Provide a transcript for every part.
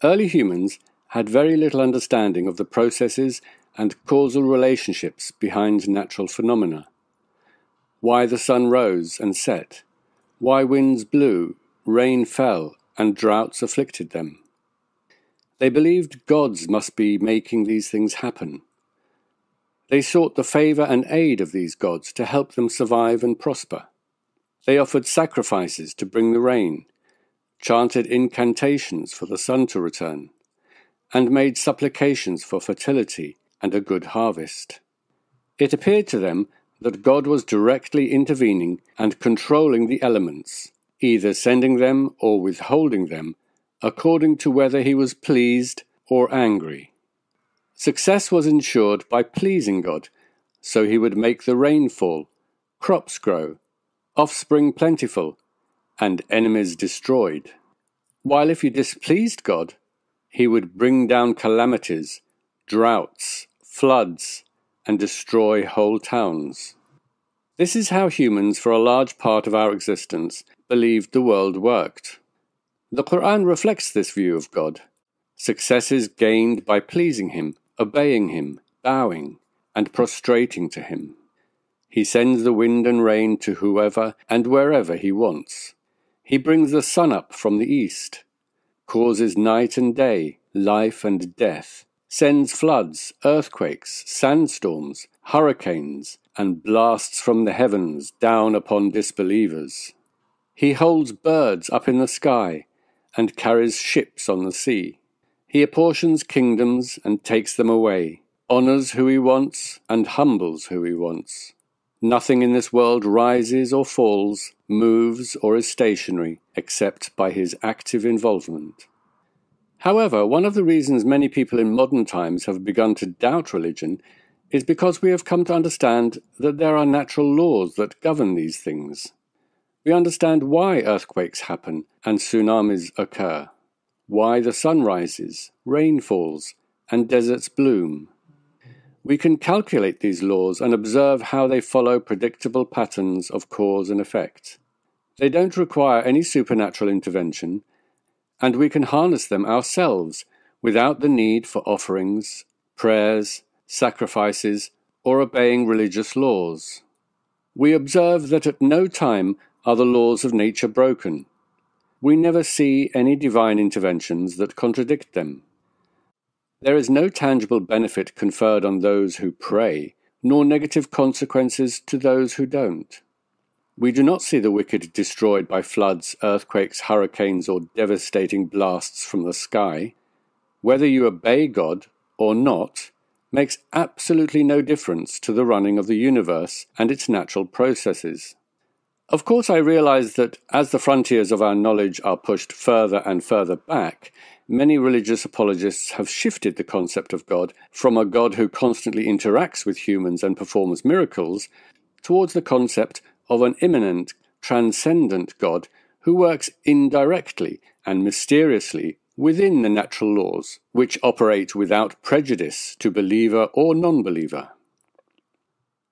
Early humans had very little understanding of the processes and causal relationships behind natural phenomena. Why the sun rose and set, why winds blew, rain fell, and droughts afflicted them. They believed gods must be making these things happen. They sought the favour and aid of these gods to help them survive and prosper. They offered sacrifices to bring the rain, chanted incantations for the sun to return, and made supplications for fertility and a good harvest. It appeared to them that God was directly intervening and controlling the elements, either sending them or withholding them, according to whether he was pleased or angry. Success was ensured by pleasing God, so he would make the rain fall, crops grow, offspring plentiful, and enemies destroyed. While if he displeased God, he would bring down calamities, droughts, floods, and destroy whole towns. This is how humans, for a large part of our existence, believed the world worked. The Qur'an reflects this view of God. Successes gained by pleasing him, obeying him, bowing, and prostrating to him. He sends the wind and rain to whoever and wherever he wants. He brings the sun up from the east, causes night and day, life and death, sends floods, earthquakes, sandstorms, hurricanes, and blasts from the heavens down upon disbelievers. He holds birds up in the sky and carries ships on the sea. He apportions kingdoms and takes them away, honours who he wants and humbles who he wants. Nothing in this world rises or falls, moves or is stationary, except by his active involvement. However, one of the reasons many people in modern times have begun to doubt religion is because we have come to understand that there are natural laws that govern these things. We understand why earthquakes happen and tsunamis occur, why the sun rises, rain falls, and deserts bloom. We can calculate these laws and observe how they follow predictable patterns of cause and effect. They don't require any supernatural intervention, and we can harness them ourselves without the need for offerings, prayers, sacrifices, or obeying religious laws. We observe that at no time are the laws of nature broken. We never see any divine interventions that contradict them. There is no tangible benefit conferred on those who pray, nor negative consequences to those who don't. We do not see the wicked destroyed by floods, earthquakes, hurricanes, or devastating blasts from the sky. Whether you obey God or not makes absolutely no difference to the running of the universe and its natural processes. Of course, I realize that as the frontiers of our knowledge are pushed further and further back, many religious apologists have shifted the concept of God from a God who constantly interacts with humans and performs miracles towards the concept of an immanent, transcendent God who works indirectly and mysteriously within the natural laws, which operate without prejudice to believer or non-believer.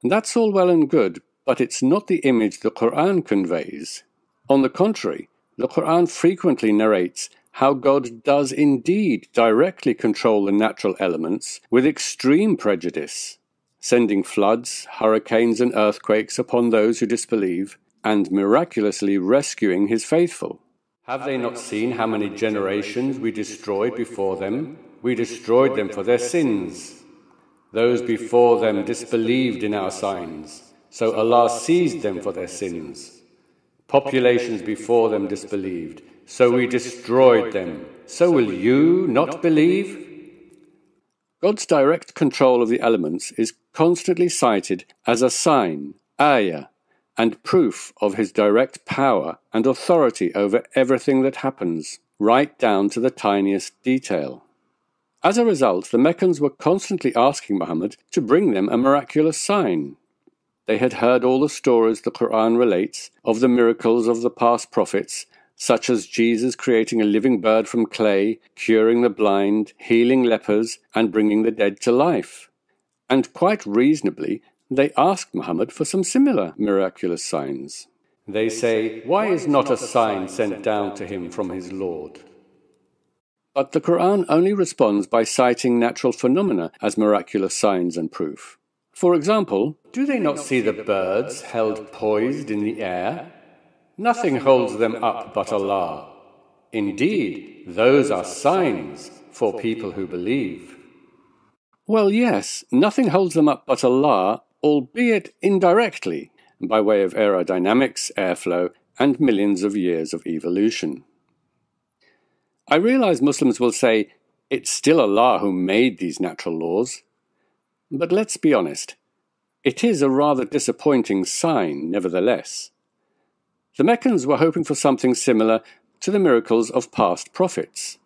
And that's all well and good, but it's not the image the Qur'an conveys. On the contrary, the Qur'an frequently narrates how God does indeed directly control the natural elements with extreme prejudice, sending floods, hurricanes and earthquakes upon those who disbelieve, and miraculously rescuing his faithful. Have they not seen how many generations we destroyed before them? We destroyed them for their sins. Those before them disbelieved in our signs, so Allah seized them for their sins. Populations before them disbelieved, so we destroyed them. So will you not believe? God's direct control of the elements is constantly cited as a sign, ayah, and proof of his direct power and authority over everything that happens, right down to the tiniest detail. As a result, the Meccans were constantly asking Muhammad to bring them a miraculous sign. They had heard all the stories the Qur'an relates of the miracles of the past prophets, such as Jesus creating a living bird from clay, curing the blind, healing lepers, and bringing the dead to life. And quite reasonably, they asked Muhammad for some similar miraculous signs. They say, "Why is not a sign sent down to him from his Lord?" But the Qur'an only responds by citing natural phenomena as miraculous signs and proof. For example, do they not see the birds held poised in the air? Nothing holds them up but Allah. Indeed, those are signs for people who believe. Well, yes, nothing holds them up but Allah, albeit indirectly, by way of aerodynamics, airflow, and millions of years of evolution. I realize Muslims will say, it's still Allah who made these natural laws. But let's be honest, it is a rather disappointing sign, nevertheless. The Meccans were hoping for something similar to the miracles of past prophets.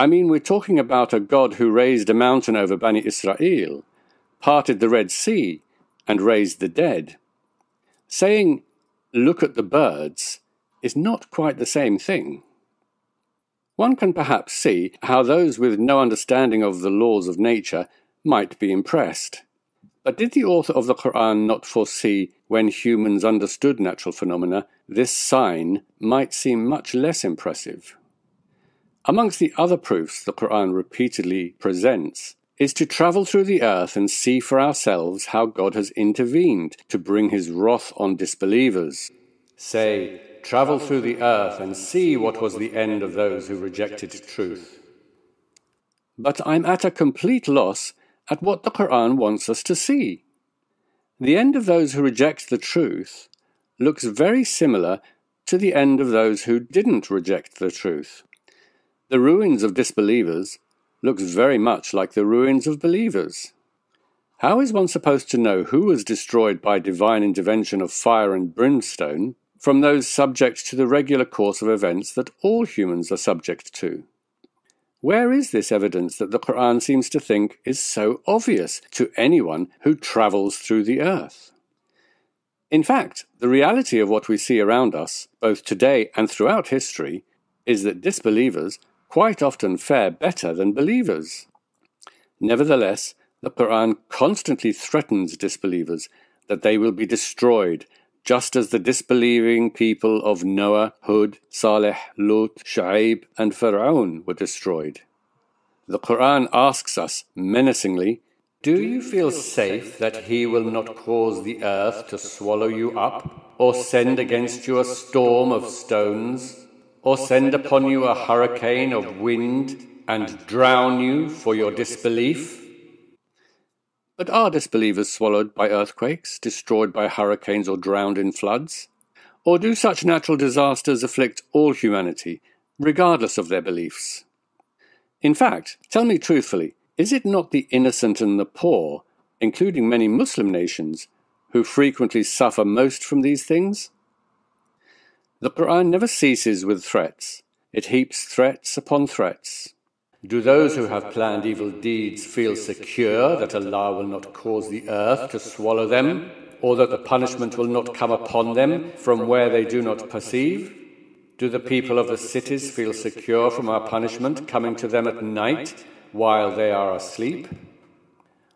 I mean, we're talking about a God who raised a mountain over Bani Israel, parted the Red Sea, and raised the dead. Saying, look at the birds, is not quite the same thing. One can perhaps see how those with no understanding of the laws of nature might be impressed. But did the author of the Qur'an not foresee, when humans understood natural phenomena, this sign might seem much less impressive? Amongst the other proofs the Qur'an repeatedly presents is to travel through the earth and see for ourselves how God has intervened to bring his wrath on disbelievers. Say, travel through the earth and see what was the end of those who rejected truth. But I'm at a complete loss at what the Qur'an wants us to see. The end of those who reject the truth looks very similar to the end of those who didn't reject the truth. The ruins of disbelievers looks very much like the ruins of believers. How is one supposed to know who was destroyed by divine intervention of fire and brimstone from those subject to the regular course of events that all humans are subject to? Where is this evidence that the Qur'an seems to think is so obvious to anyone who travels through the earth? In fact, the reality of what we see around us, both today and throughout history, is that disbelievers quite often fare better than believers. Nevertheless, the Qur'an constantly threatens disbelievers that they will be destroyed, just as the disbelieving people of Noah, Hud, Saleh, Lut, Shu'aib, and Fir'aun were destroyed. The Qur'an asks us menacingly, do you feel safe that he will not cause the earth to swallow you up, or send against you a storm of stones, or send upon you a hurricane of wind, and drown you for your disbelief? But are disbelievers swallowed by earthquakes, destroyed by hurricanes, or drowned in floods? Or do such natural disasters afflict all humanity, regardless of their beliefs? In fact, tell me truthfully, is it not the innocent and the poor, including many Muslim nations, who frequently suffer most from these things? The Qur'an never ceases with threats. It heaps threats upon threats. Do those who have planned evil deeds feel secure that Allah will not cause the earth to swallow them, or that the punishment will not come upon them from where they do not perceive? Do the people of the cities feel secure from our punishment coming to them at night while they are asleep?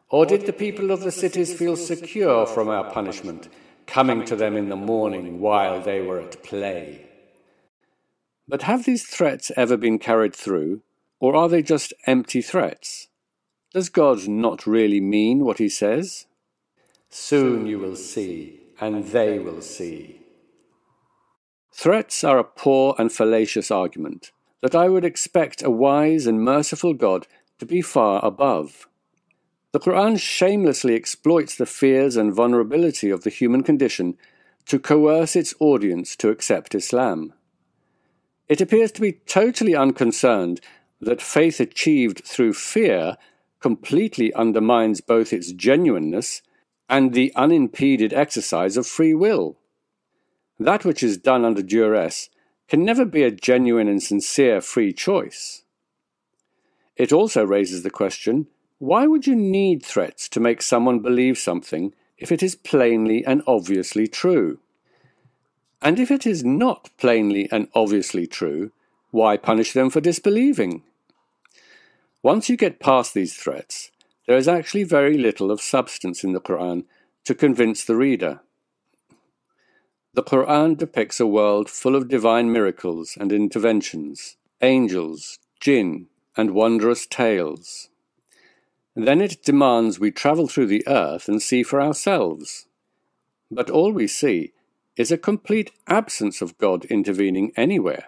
Or did the people of the cities feel secure from our punishment coming to them in the morning while they were at play? But have these threats ever been carried through? Or are they just empty threats? Does God not really mean what he says? Soon you will see, and they will see. Threats are a poor and fallacious argument that I would expect a wise and merciful God to be far above. The Qur'an shamelessly exploits the fears and vulnerability of the human condition to coerce its audience to accept Islam. It appears to be totally unconcerned that faith achieved through fear completely undermines both its genuineness and the unimpeded exercise of free will. That which is done under duress can never be a genuine and sincere free choice. It also raises the question, why would you need threats to make someone believe something if it is plainly and obviously true? And if it is not plainly and obviously true, why punish them for disbelieving? Once you get past these threats, there is actually very little of substance in the Qur'an to convince the reader. The Qur'an depicts a world full of divine miracles and interventions, angels, jinn, and wondrous tales. Then it demands we travel through the earth and see for ourselves. But all we see is a complete absence of God intervening anywhere.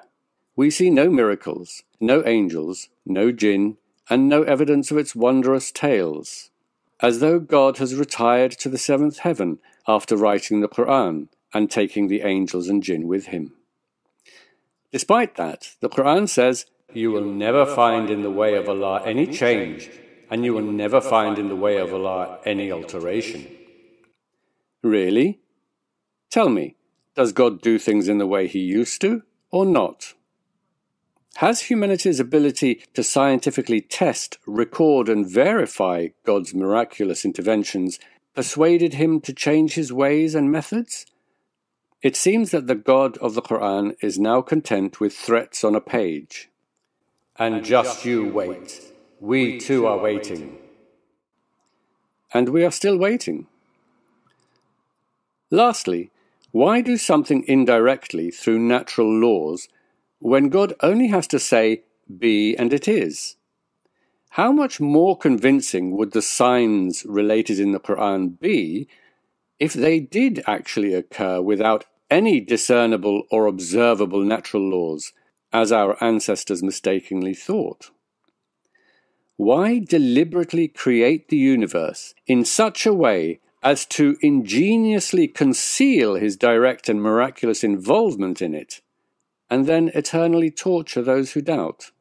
We see no miracles, no angels, no jinn, and no evidence of its wondrous tales, as though God has retired to the seventh heaven after writing the Qur'an and taking the angels and jinn with him. Despite that, the Qur'an says, "You will never find in the way of Allah any change, and you will never find in the way of Allah any alteration." Really? Tell me, does God do things in the way he used to, or not? Has humanity's ability to scientifically test, record, and verify God's miraculous interventions persuaded him to change his ways and methods? It seems that the God of the Qur'an is now content with threats on a page. And just you wait. We too are waiting. And we are still waiting. Lastly, why do something indirectly through natural laws when God only has to say, "Be," and it is? How much more convincing would the signs related in the Qur'an be if they did actually occur without any discernible or observable natural laws, as our ancestors mistakenly thought? Why deliberately create the universe in such a way as to ingeniously conceal his direct and miraculous involvement in it, and then eternally torture those who doubt?